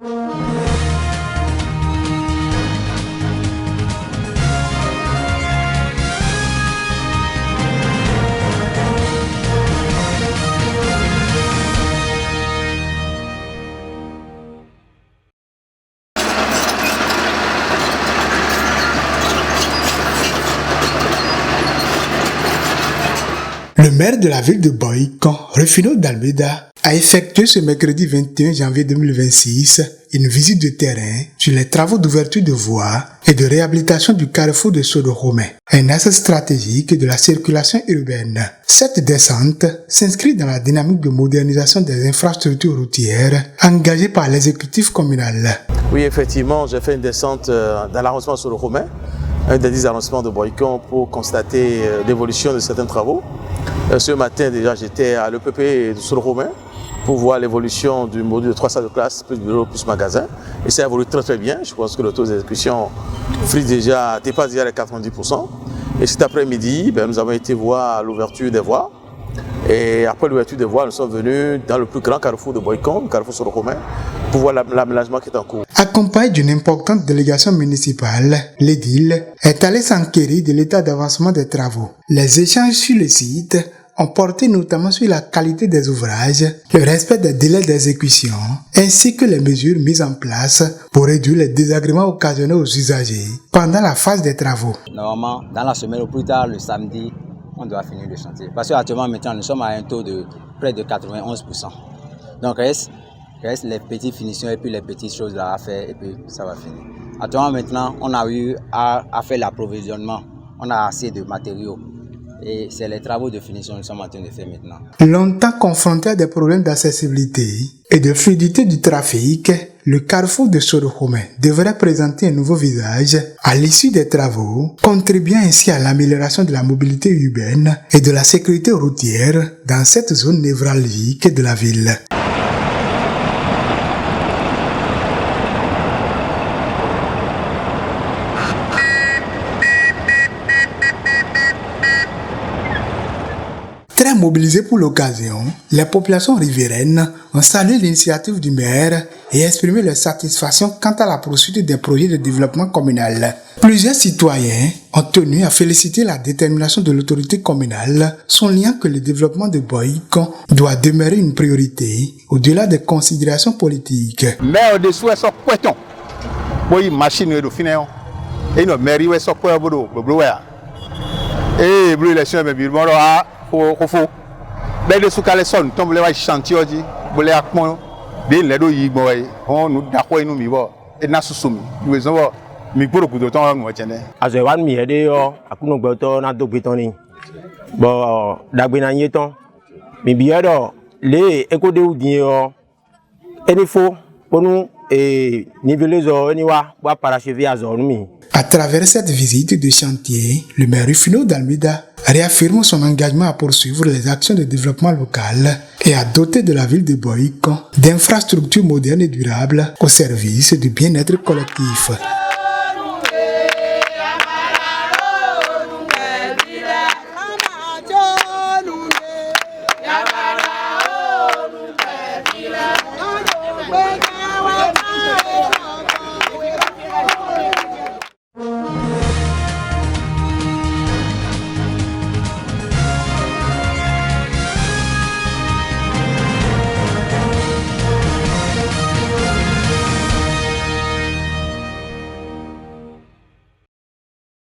Le maire de la ville de Bohican, Rufino d'Almeida, a effectué ce mercredi 21 janvier 2026 une visite de terrain sur les travaux d'ouverture de voies et de réhabilitation du carrefour de Sodorome, un axe stratégique de la circulation urbaine. Cette descente s'inscrit dans la dynamique de modernisation des infrastructures routières engagée par l'exécutif communal. Oui, effectivement, j'ai fait une descente dans l'arrondissement Sodorome, un des 10 arrondissements de Bohican, pour constater l'évolution de certains travaux. Ce matin, déjà, j'étais à l'EPP de Sodorome pour voir l'évolution du module de 3 salles de classe, plus bureau, plus magasin. Et ça évolue très bien. Je pense que le taux d'exécution dépasse déjà les 90%. Et cet après-midi, nous avons été voir l'ouverture des voies. Et après l'ouverture des voies, nous sommes venus dans le plus grand carrefour de Bohican, le carrefour Sodorome, pour voir l'aménagement qui est en cours. Accompagné d'une importante délégation municipale, l'édile est allé s'enquérir de l'état d'avancement des travaux. Les échanges sur le site ont porté notamment sur la qualité des ouvrages, le respect des délais d'exécution, ainsi que les mesures mises en place pour réduire les désagréments occasionnés aux usagers pendant la phase des travaux. Normalement, dans la semaine ou plus tard, le samedi, on doit finir le chantier. Parce qu'actuellement, maintenant, nous sommes à un taux de près de 91%. Donc, reste les petites finitions et puis les petites choses là à faire et puis ça va finir. Actuellement, maintenant, on a eu à faire l'approvisionnement. On a assez de matériaux. Et c'est les travaux de finition que nous sommes en train de faire maintenant. Longtemps confronté à des problèmes d'accessibilité et de fluidité du trafic, le carrefour de Sodorome devrait présenter un nouveau visage à l'issue des travaux, contribuant ainsi à l'amélioration de la mobilité urbaine et de la sécurité routière dans cette zone névralgique de la ville. Très mobilisées pour l'occasion, les populations riveraines ont salué l'initiative du maire et exprimé leur satisfaction quant à la poursuite des projets de développement communal. Plusieurs citoyens ont tenu à féliciter la détermination de l'autorité communale, soulignant que le développement de Bohican doit demeurer une priorité au-delà des considérations politiques. Maire de Souhait sont pointons. Oui, machine de finir. Et nos maires sont pointons. Et les élections, faut mais de souka les sons tombe les chantier dit bolé akpon de le do yi boy on nous d'accord nous mi bo et na susumi nous zo mi poro ku to ton mo chene azo wan mi ede yo akuno gboto na do gbeton ni bo dagbe na yin ton mi bi edo le eko de udin yo eni fo ponu e niveler zo eni wa parachever azo mi. À travers cette visite de chantier, le maire Rufino d'Almeida réaffirme son engagement à poursuivre les actions de développement local et à doter de la ville de Bohican d'infrastructures modernes et durables au service du bien-être collectif.